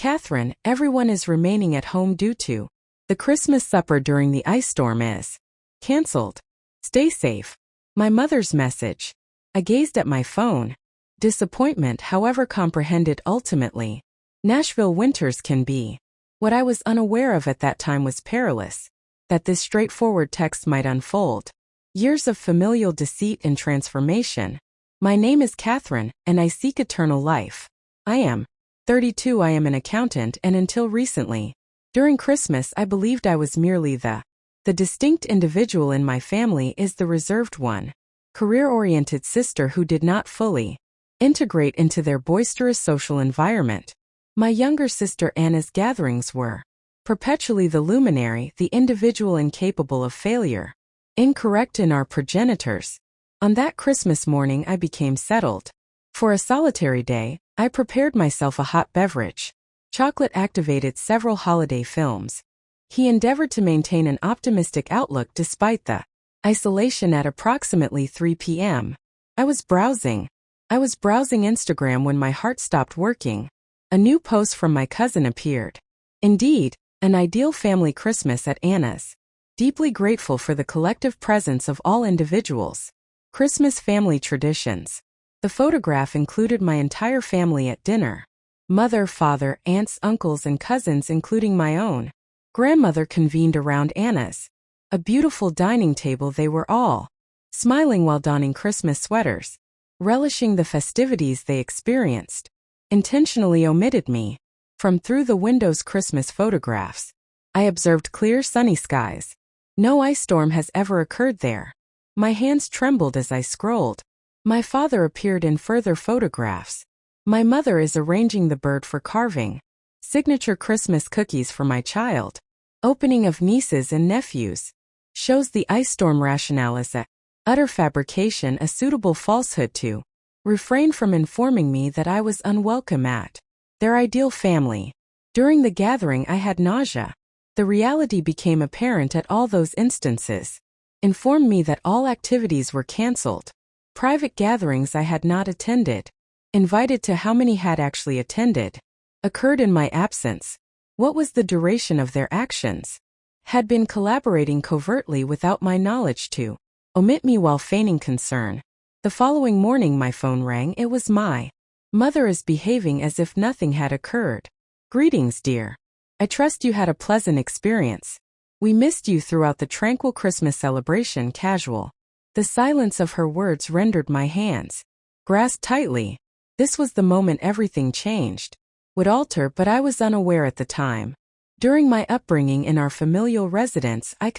Catherine, everyone is remaining at home due to the Christmas supper during the ice storm is cancelled. Stay safe. My mother's message. I gazed at my phone. Disappointment, however comprehended ultimately. Nashville winters can be. What I was unaware of at that time was perilous. That this straightforward text might unfold. Years of familial deceit and transformation. My name is Catherine, and I seek eternal life. I am 32. I am an accountant, and until recently, during Christmas, I believed I was merely the distinct individual in my family is the reserved one, career-oriented sister who did not fully integrate into their boisterous social environment. My younger sister Anna's gatherings were perpetually the luminary, the individual incapable of failure, incorrect in our progenitors. On that Christmas morning I became settled. For a solitary day, I prepared myself a hot beverage. Chocolate activated several holiday films. He endeavored to maintain an optimistic outlook despite the isolation. At approximately 3 p.m. I was browsing Instagram when my heart stopped working. A new post from my cousin appeared. Indeed, an ideal family Christmas at Anna's. Deeply grateful for the collective presence of all individuals. Christmas family traditions. The photograph included my entire family at dinner. Mother, father, aunts, uncles, and cousins, including my own grandmother, convened around Anna's a beautiful dining table. They were all smiling while donning Christmas sweaters, relishing the festivities they experienced. Intentionally omitted me from through the window's Christmas photographs. I observed clear sunny skies. No ice storm has ever occurred there. My hands trembled as I scrolled. My father appeared in further photographs. My mother is arranging the bird for carving. Signature Christmas cookies for my child. Opening of nieces and nephews. Shows the ice storm rationale as a utter fabrication, a suitable falsehood to refrain from informing me that I was unwelcome at their ideal family. During the gathering I had nausea. The reality became apparent at all those instances. Informed me that all activities were cancelled. Private gatherings I had not attended. Invited to how many had actually attended. Occurred in my absence. What was the duration of their actions? Had been collaborating covertly without my knowledge to omit me while feigning concern. The following morning my phone rang. It was my mother is behaving as if nothing had occurred. Greetings, dear. I trust you had a pleasant experience. We missed you throughout the tranquil Christmas celebration. Casual. The silence of her words rendered my hands grasped tightly. This was the moment everything changed. Would alter, but I was unaware at the time. During my upbringing in our familial residence, I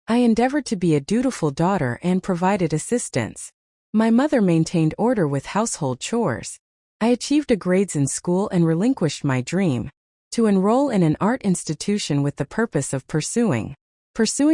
endeavored to be a dutiful daughter and provided assistance. My mother maintained order with household chores. I achieved a grades in school and relinquished my dream to enroll in an art institution with the purpose of pursuing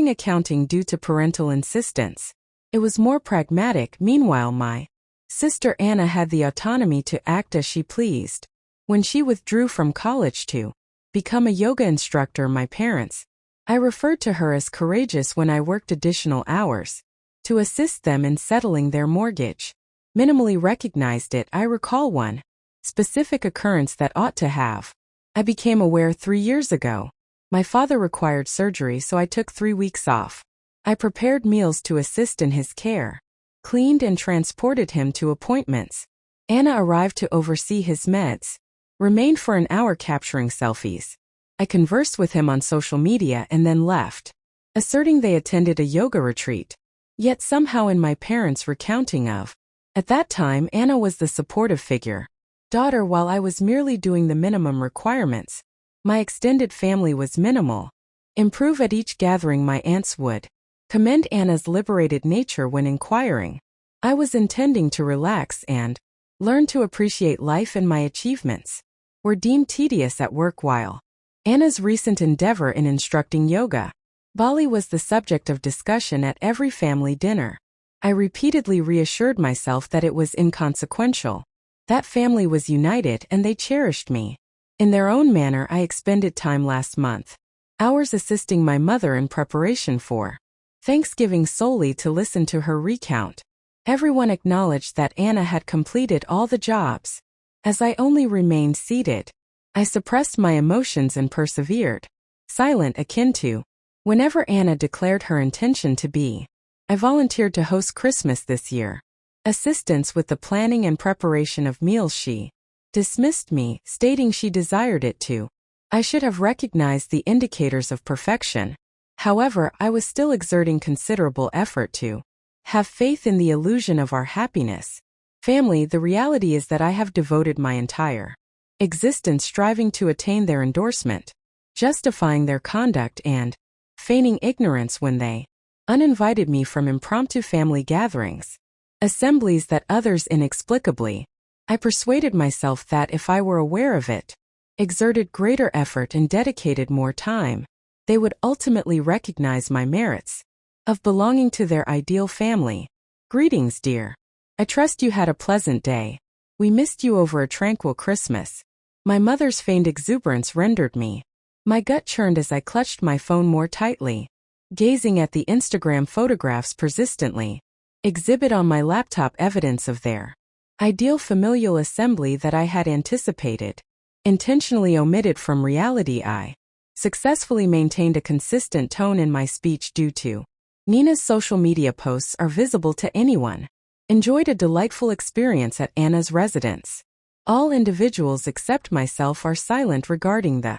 accounting due to parental insistence. It was more pragmatic. Meanwhile, my sister Anna had the autonomy to act as she pleased. When she withdrew from college to become a yoga instructor, I referred to her as courageous when I worked additional hours to assist them in settling their mortgage. Minimally recognized it. I recall one specific occurrence that ought to have. I became aware 3 years ago. My father required surgery, so I took 3 weeks off. I prepared meals to assist in his care, cleaned and transported him to appointments. Anna arrived to oversee his meds, remained for an hour capturing selfies. I conversed with him on social media and then left, asserting they attended a yoga retreat. Yet somehow in my parents' recounting of, at that time Anna was the supportive figure. Daughter, while I was merely doing the minimum requirements. My extended family was minimal. Improve at each gathering. My aunts would commend Anna's liberated nature when inquiring. I was intending to relax and learn to appreciate life, and my achievements were deemed tedious at work. While Anna's recent endeavor in instructing yoga Bali was the subject of discussion at every family dinner. I repeatedly reassured myself that it was inconsequential. That family was united and they cherished me. In their own manner, I expended time last month, hours assisting my mother in preparation for Thanksgiving solely to listen to her recount. Everyone acknowledged that Anna had completed all the jobs. As I only remained seated, I suppressed my emotions and persevered. Silent akin to. Whenever Anna declared her intention to be, I volunteered to host Christmas this year. Assistance with the planning and preparation of meals. She dismissed me, stating she desired it too. I should have recognized the indicators of perfection. However, I was still exerting considerable effort to have faith in the illusion of our happiness. Family, the reality is that I have devoted my entire existence striving to attain their endorsement, justifying their conduct and feigning ignorance when they uninvited me from impromptu family gatherings, assemblies that others inexplicably. I persuaded myself that if I were aware of it, exerted greater effort and dedicated more time, they would ultimately recognize my merits of belonging to their ideal family. Greetings, dear. I trust you had a pleasant day. We missed you over a tranquil Christmas. My mother's feigned exuberance rendered me. My gut churned as I clutched my phone more tightly, gazing at the Instagram photographs persistently. Exhibit on my laptop evidence of their ideal familial assembly that I had anticipated, intentionally omitted from reality. I successfully maintained a consistent tone in my speech due to Nina's social media posts are visible to anyone. Enjoyed a delightful experience at Anna's residence. All individuals except myself are silent regarding the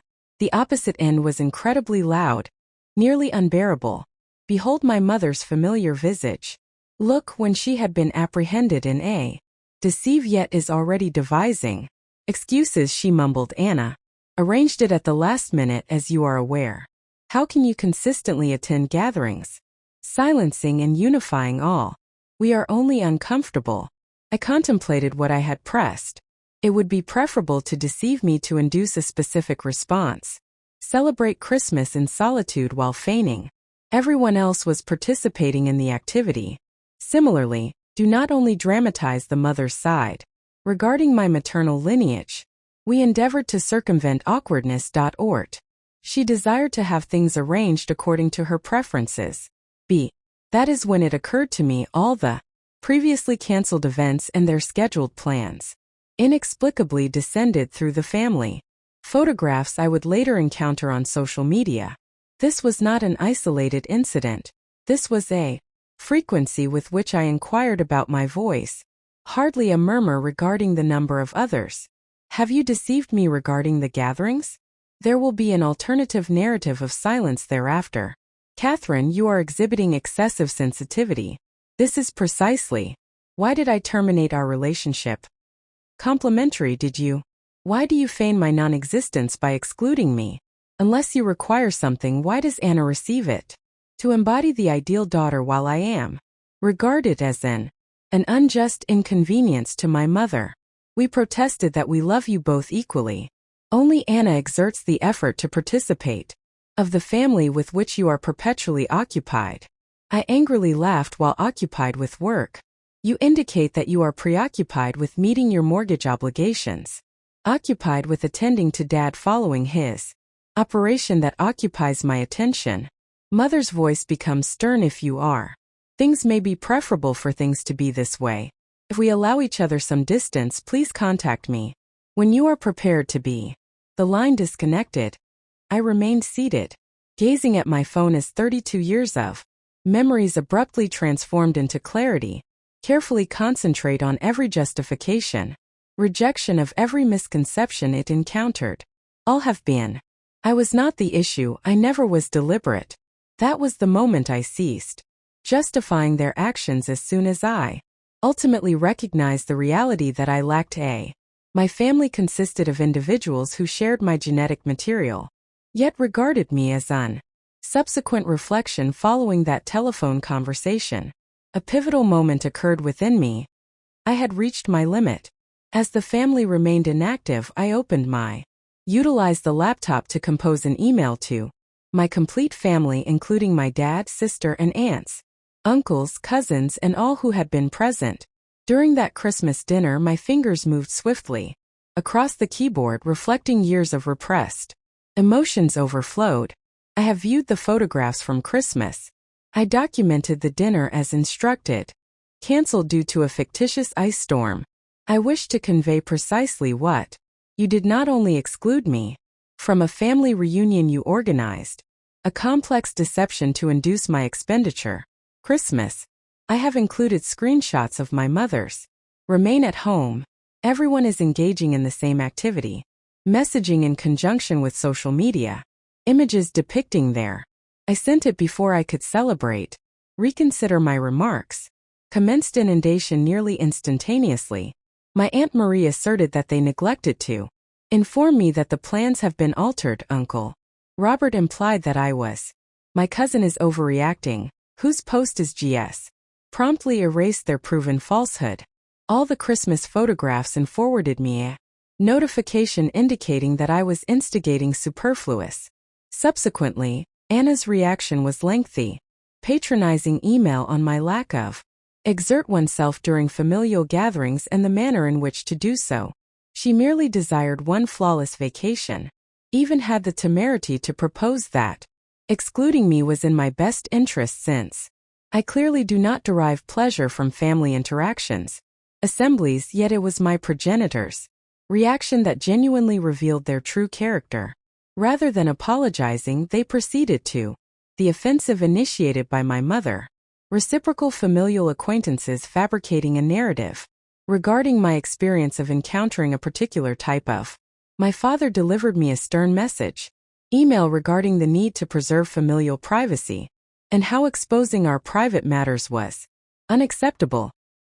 opposite end was incredibly loud, nearly unbearable. Behold my mother's familiar visage. Look when she had been apprehended in a deceive yet is already devising excuses, she mumbled. Anna arranged it at the last minute, as you are aware. How can you consistently attend gatherings, silencing and unifying all? We are only uncomfortable. I contemplated what I had pressed. It would be preferable to deceive me to induce a specific response. Celebrate Christmas in solitude while feigning everyone else was participating in the activity. Similarly, do not only dramatize the mother's side. Regarding my maternal lineage, we endeavored to circumvent awkwardness. She desired to have things arranged according to her preferences. B. That is when it occurred to me all the previously cancelled events and their scheduled plans inexplicably descended through the family. Photographs I would later encounter on social media. This was not an isolated incident. This was a frequency with which I inquired about my voice. Hardly a murmur regarding the number of others. Have you deceived me regarding the gatherings? There will be an alternative narrative of silence thereafter. Catherine, you are exhibiting excessive sensitivity. This is precisely. Why did I terminate our relationship? Complimentary, did you? Why do you feign my non-existence by excluding me? Unless you require something, why does Anna receive it? To embody the ideal daughter while I am regarded as an unjust inconvenience to my mother. We protested that we love you both equally. Only Anna exerts the effort to participate of the family with which you are perpetually occupied. I angrily laughed while occupied with work. You indicate that you are preoccupied with meeting your mortgage obligations, occupied with attending to Dad following his operation that occupies my attention. Mother's voice becomes stern. If you are. Things may be preferable for things to be this way. If we allow each other some distance, please contact me when you are prepared to be. The line disconnected. I remained seated, gazing at my phone as 32 years of memories abruptly transformed into clarity. Carefully concentrate on every justification, rejection of every misconception it encountered. All have been. I was not the issue. I never was deliberate. That was the moment I ceased justifying their actions as soon as I ultimately recognized the reality that I lacked a. My family consisted of individuals who shared my genetic material, yet regarded me as un. Subsequent reflection following that telephone conversation. A pivotal moment occurred within me. I had reached my limit. As the family remained inactive, I utilized the laptop to compose an email to my complete family, including my dad, sister, and aunts, uncles, cousins, and all who had been present. During that Christmas dinner, my fingers moved swiftly across the keyboard, reflecting years of repressed emotions overflowed. I have viewed the photographs from Christmas. I documented the dinner as instructed. Cancelled due to a fictitious ice storm. I wish to convey precisely what You did not only exclude me from a family reunion you organized, a complex deception to induce my expenditure. Christmas. I have included screenshots of my mother's remain at home. Everyone is engaging in the same activity. Messaging in conjunction with social media. Images depicting their. I sent it before I could celebrate. Reconsider my remarks. Commenced inundation nearly instantaneously. My Aunt Marie asserted that they neglected to inform me that the plans have been altered, Uncle. Robert implied that I was. My cousin is overreacting. Whose post is GS? Promptly erased their proven falsehood. All the Christmas photographs and forwarded me a notification indicating that I was instigating superfluous. Subsequently, Anna's reaction was lengthy, patronizing email on my lack of exert oneself during familial gatherings and the manner in which to do so. She merely desired one flawless vacation. Even had the temerity to propose that excluding me was in my best interest since I clearly do not derive pleasure from family interactions, assemblies, yet it was my progenitors' reaction that genuinely revealed their true character. Rather than apologizing, they proceeded to the offensive initiated by my mother. Reciprocal familial acquaintances fabricating a narrative regarding my experience of encountering a particular type of. My father delivered me a stern message. Email regarding the need to preserve familial privacy and how exposing our private matters was unacceptable.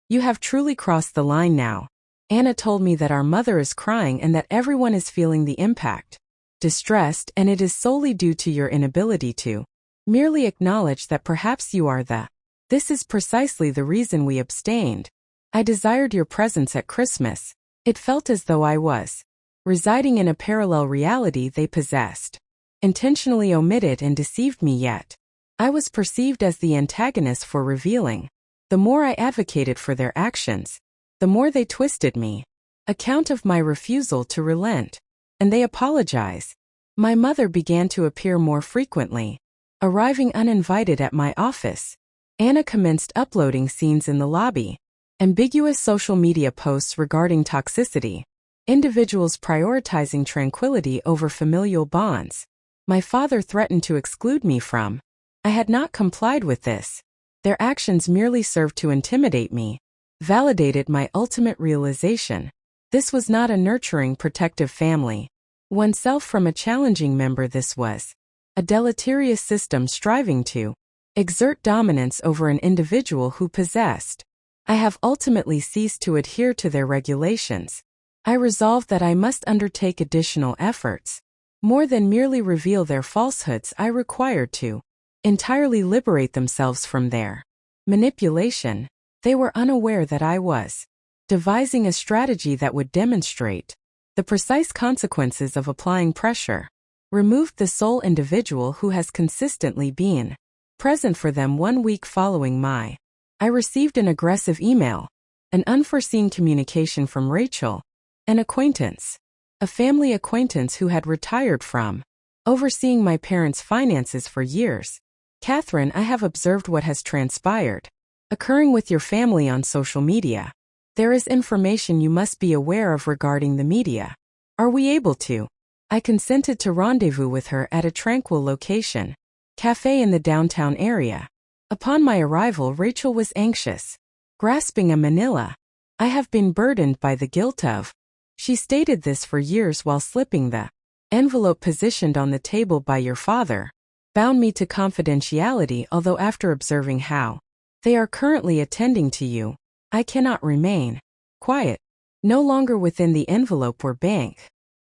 You have truly crossed the line now. Anna told me that our mother is crying and that everyone is feeling the impact. Distressed, and it is solely due to your inability to merely acknowledge that perhaps you are the. This is precisely the reason we abstained. I desired your presence at Christmas. It felt as though I was residing in a parallel reality they possessed. Intentionally omitted and deceived me, yet I was perceived as the antagonist for revealing. The more I advocated for their actions, the more they twisted me. Account of my refusal to relent. And they apologize. My mother began to appear more frequently, arriving uninvited at my office. Anna commenced uploading scenes in the lobby. Ambiguous social media posts regarding toxicity. Individuals prioritizing tranquility over familial bonds. My father threatened to exclude me from. I had not complied with this. Their actions merely served to intimidate me. Validated my ultimate realization. This was not a nurturing, protective family. Oneself from a challenging member. This was a deleterious system striving to exert dominance over an individual who possessed. I have ultimately ceased to adhere to their regulations. I resolved that I must undertake additional efforts. More than merely reveal their falsehoods, I required to entirely liberate themselves from their manipulation. They were unaware that I was devising a strategy that would demonstrate the precise consequences of applying pressure. Removed the sole individual who has consistently been present for them 1 week following my. I received an aggressive email, an unforeseen communication from Rachel, an acquaintance, a family acquaintance who had retired from overseeing my parents' finances for years. Catherine, I have observed what has transpired occurring with your family on social media. There is information you must be aware of regarding the media. Are we able to? I consented to rendezvous with her at a tranquil location, cafe in the downtown area. Upon my arrival, Rachel was anxious, grasping a manila. I have been burdened by the guilt of. She stated this for years while slipping the envelope positioned on the table by your father. Bound me to confidentiality, although after observing how they are currently attending to you, I cannot remain quiet. No longer within the envelope were bank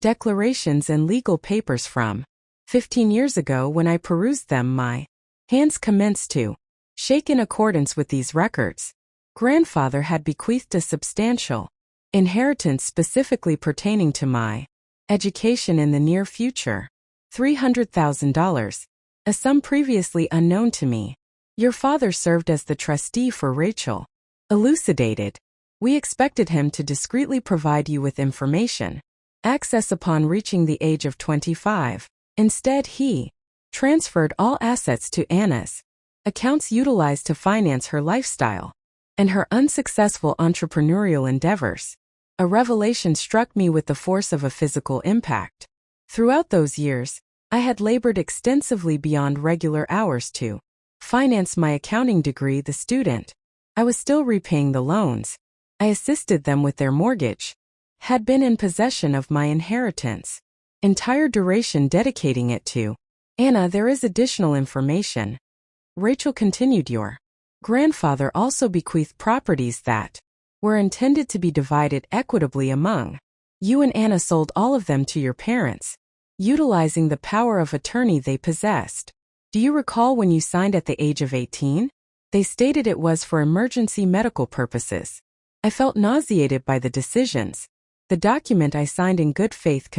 declarations and legal papers from 15 years ago. When I perused them, my hands commenced to shake in accordance with these records. Grandfather had bequeathed a substantial inheritance specifically pertaining to my education in the near future. $300,000, a sum previously unknown to me. Your father served as the trustee for Rachel. Elucidated. We expected him to discreetly provide you with information. Access upon reaching the age of 25. Instead, he transferred all assets to Anna's accounts utilized to finance her lifestyle and her unsuccessful entrepreneurial endeavors. A revelation struck me with the force of a physical impact. Throughout those years, I had labored extensively beyond regular hours to finance my accounting degree. The student, I was still repaying the loans. I assisted them with their mortgage, had been in possession of my inheritance, entire duration dedicating it to Anna. There is additional information. Rachel continued, your grandfather also bequeathed properties that were intended to be divided equitably among you, and Anna sold all of them to your parents, utilizing the power of attorney they possessed. Do you recall when you signed at the age of 18? They stated it was for emergency medical purposes. I felt nauseated by the decisions. The document I signed in good faith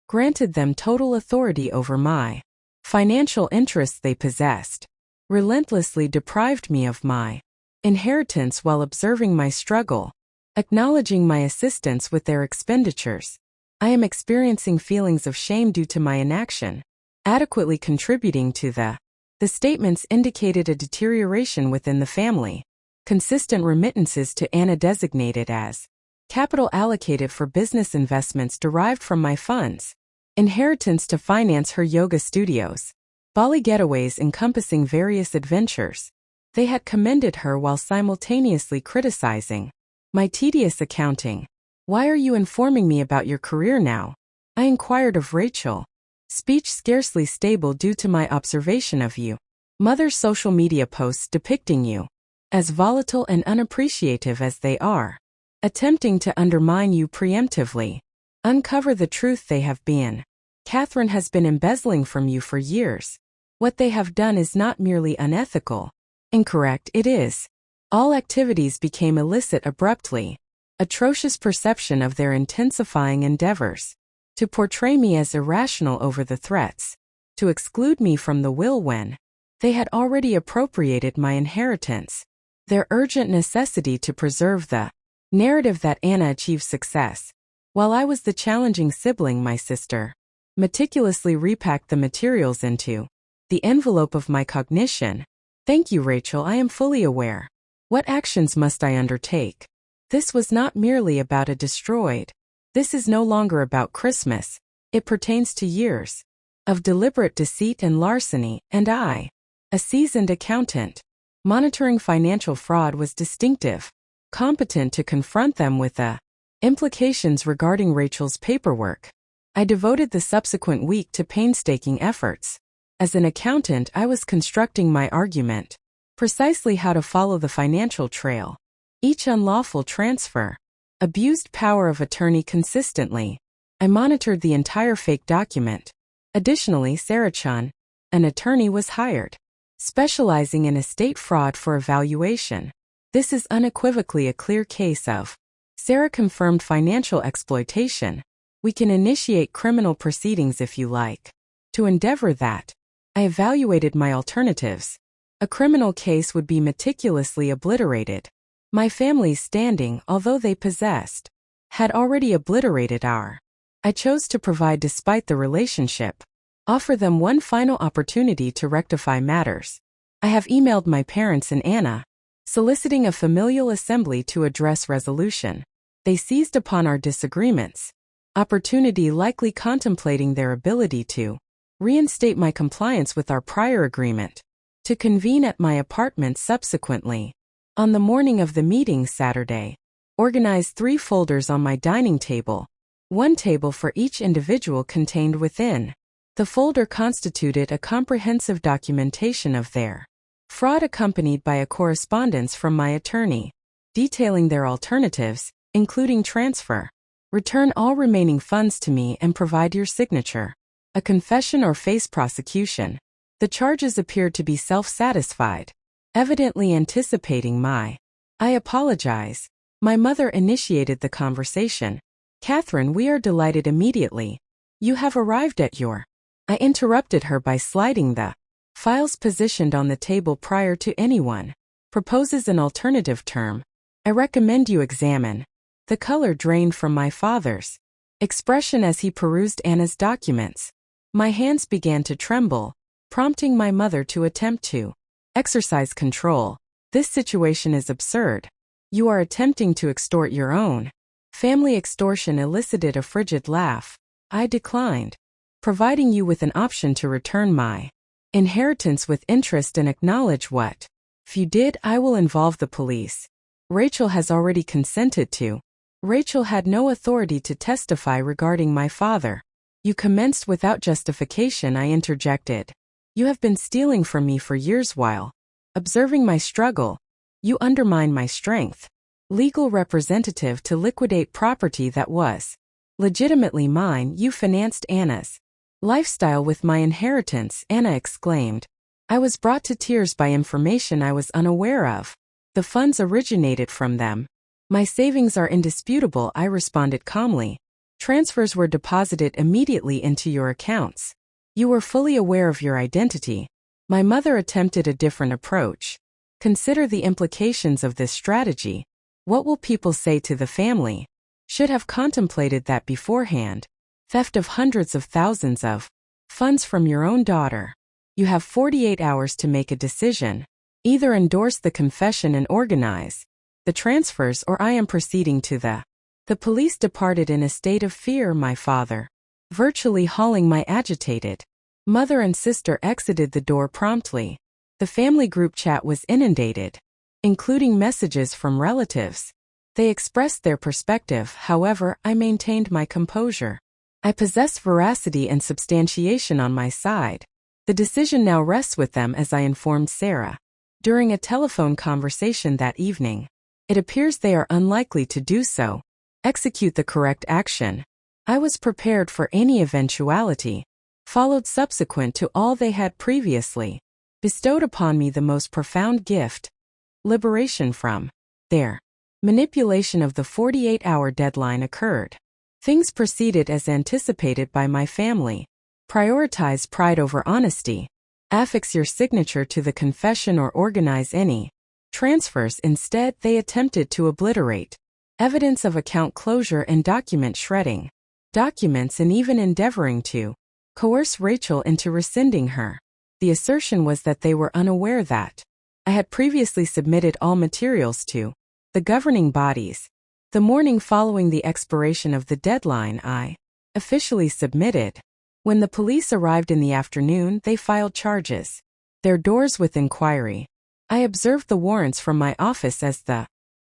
granted them total authority over my financial interests. They possessed, relentlessly deprived me of my inheritance while observing my struggle, acknowledging my assistance with their expenditures. I am experiencing feelings of shame due to my inaction, adequately contributing to the statements indicated a deterioration within the family. Consistent remittances to Anna designated as capital allocated for business investments derived from my funds. Inheritance to finance her yoga studios. Bali getaways encompassing various adventures. They had commended her while simultaneously criticizing my tedious accounting. Why are you informing me about your career now? I inquired of Rachel. Speech scarcely stable due to my observation of you. Mother's social media posts depicting you as volatile and unappreciative as they are, attempting to undermine you preemptively. Uncover the truth they have been. Catherine has been embezzling from you for years. What they have done is not merely unethical. Incorrect, it is. All activities became illicit abruptly. Atrocious perception of their intensifying endeavors to portray me as irrational over the threats to exclude me from the will when they had already appropriated my inheritance. Their urgent necessity to preserve the narrative that Anna achieved success, while I was the challenging sibling. My sister meticulously repacked the materials into the envelope of my cognition. Thank you, Rachel. I am fully aware. What actions must I undertake? This was not merely about a destroyed. This is no longer about Christmas. It pertains to years of deliberate deceit and larceny, and I, a seasoned accountant, monitoring financial fraud, was distinctive, competent to confront them with the implications regarding Rachel's paperwork. I devoted the subsequent week to painstaking efforts. As an accountant, I was constructing my argument, precisely how to follow the financial trail. Each unlawful transfer, abused power of attorney consistently. I monitored the entire fake document. Additionally, Sarah-chan, an attorney, was hired, specializing in estate fraud, for evaluation. This is unequivocally a clear case of Sarah confirmed financial exploitation. We can initiate criminal proceedings if you like. To endeavor that, I evaluated my alternatives. A criminal case would be meticulously obliterated. My family's standing, although they possessed, had already obliterated our. I chose to provide despite the relationship. Offer them one final opportunity to rectify matters. I have emailed my parents and Anna, soliciting a familial assembly to address resolution. They seized upon our disagreements. Opportunity likely contemplating their ability to reinstate my compliance with our prior agreement. To convene at my apartment subsequently. On the morning of the meeting Saturday, organized 3 folders on my dining table, one table for each individual contained within. The folder constituted a comprehensive documentation of their fraud, accompanied by a correspondence from my attorney, detailing their alternatives, including transfer. Return all remaining funds to me and provide your signature. A confession or face prosecution. The charges appeared to be self-satisfied, evidently anticipating my. I apologize. My mother initiated the conversation. Catherine, we are delighted immediately. You have arrived at your. I interrupted her by sliding the files positioned on the table prior to anyone. Proposes an alternative term. I recommend you examine. The color drained from my father's expression as he perused Anna's documents. My hands began to tremble, prompting my mother to attempt to exercise control. This situation is absurd. You are attempting to extort your own Family extortion elicited a frigid laugh. I declined, providing you with an option to return my inheritance with interest and acknowledge what. If you did, I will involve the police. Rachel has already consented to. Rachel had no authority to testify regarding my father. You commenced without justification, I interjected. You have been stealing from me for years while observing my struggle. You undermine my strength. Legal representative to liquidate property that was legitimately mine. You financed Anna's lifestyle with my inheritance, Anna exclaimed. I was brought to tears by information I was unaware of. The funds originated from them. My savings are indisputable, I responded calmly. Transfers were deposited immediately into your accounts. You were fully aware of your identity. My mother attempted a different approach. Consider the implications of this strategy. What will people say to the family? Should have contemplated that beforehand. Theft of hundreds of thousands of funds from your own daughter. You have 48 hours to make a decision. Either endorse the confession and organize the transfers, or I am proceeding to the police departed in a state of fear, my father, virtually hauling my agitated mother and sister exited the door promptly. The family group chat was inundated, including messages from relatives. They expressed their perspective, however, I maintained my composure. I possess veracity and substantiation on my side. The decision now rests with them, as I informed Sarah. During a telephone conversation that evening, it appears they are unlikely to do so. Execute the correct action. I was prepared for any eventuality. Followed subsequent to all they had previously bestowed upon me the most profound gift. Liberation from their manipulation of the 48-hour deadline occurred. Things proceeded as anticipated by my family. Prioritize pride over honesty. Affix your signature to the confession or organize any transfers. Instead, they attempted to obliterate evidence of account closure and document shredding documents, and even endeavoring to coerce Rachel into rescinding her. The assertion was that they were unaware that I had previously submitted all materials to the governing bodies. The morning following the expiration of the deadline, I officially submitted. When the police arrived in the afternoon, they filed charges. Their doors with inquiry. I observed the warrants from my office as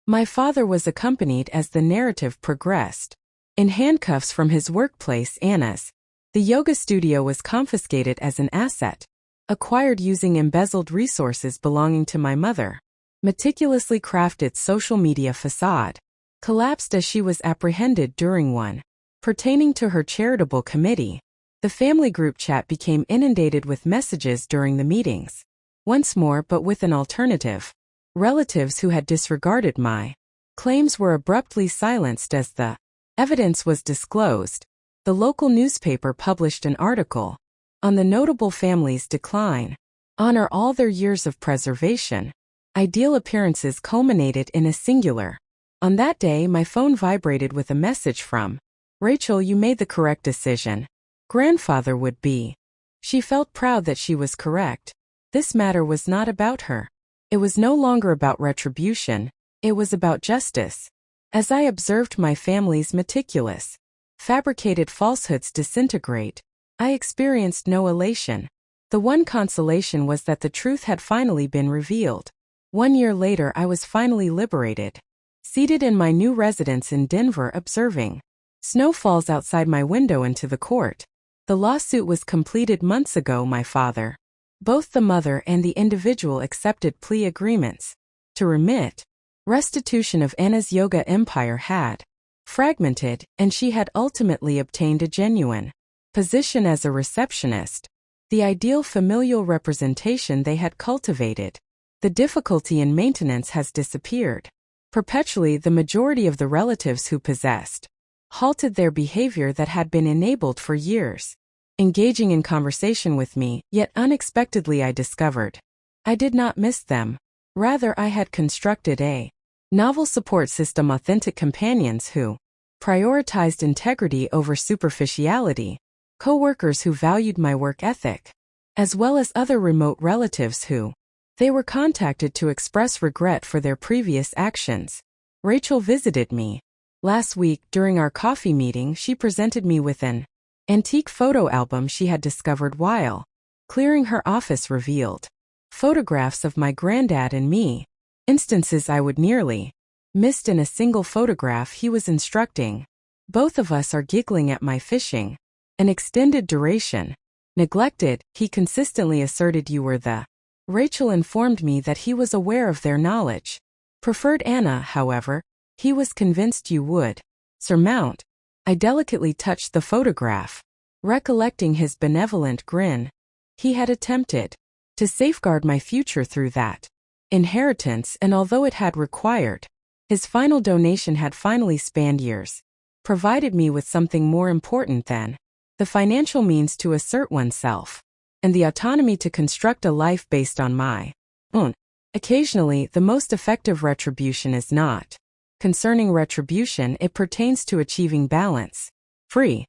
my father was accompanied as the narrative progressed. In handcuffs from his workplace, Anna's, the yoga studio was confiscated as an asset, acquired using embezzled resources belonging to my mother. Meticulously crafted social media facade collapsed as she was apprehended during one pertaining to her charitable committee. The family group chat became inundated with messages during the meetings. Once more, but with an alternative. Relatives who had disregarded my claims were abruptly silenced as the evidence was disclosed. The local newspaper published an article on the notable family's decline. Honor all their years of preservation. Ideal appearances culminated in a singular. On that day, my phone vibrated with a message from Rachel. You made the correct decision. Grandfather would be. She felt proud that she was correct. This matter was not about her. It was no longer about retribution. It was about justice. As I observed my family's meticulous, fabricated falsehoods disintegrate, I experienced no elation. The one consolation was that the truth had finally been revealed. 1 year later, I was finally liberated. Seated in my new residence in Denver, observing snowfalls outside my window into the court. The lawsuit was completed months ago, my father. Both the mother and the individual accepted plea agreements to remit. Restitution of Anna's yoga empire had fragmented, and she had ultimately obtained a genuine position as a receptionist, the ideal familial representation they had cultivated. The difficulty in maintenance has disappeared. Perpetually, the majority of the relatives who possessed halted their behavior that had been enabled for years. Engaging in conversation with me, yet unexpectedly I discovered I did not miss them. Rather, I had constructed a novel support system, authentic companions who prioritized integrity over superficiality, co-workers who valued my work ethic, as well as other remote relatives who they were contacted to express regret for their previous actions. Rachel visited me Last week, during our coffee meeting, she presented me with an antique photo album she had discovered while clearing her office revealed photographs of my granddad and me, instances I would nearly missed in a single photograph he was instructing. Both of us are giggling at my fishing. An extended duration. Neglected, he consistently asserted you were the. Rachel informed me that he was aware of their knowledge. Preferred Anna, however, he was convinced you would surmount. I delicately touched the photograph, recollecting his benevolent grin. He had attempted to safeguard my future through that inheritance, and although it had required, his final donation had finally spanned years, provided me with something more important than the financial means to assert oneself, and the autonomy to construct a life based on my own. Occasionally, the most effective retribution is not concerning retribution, it pertains to achieving balance. Free.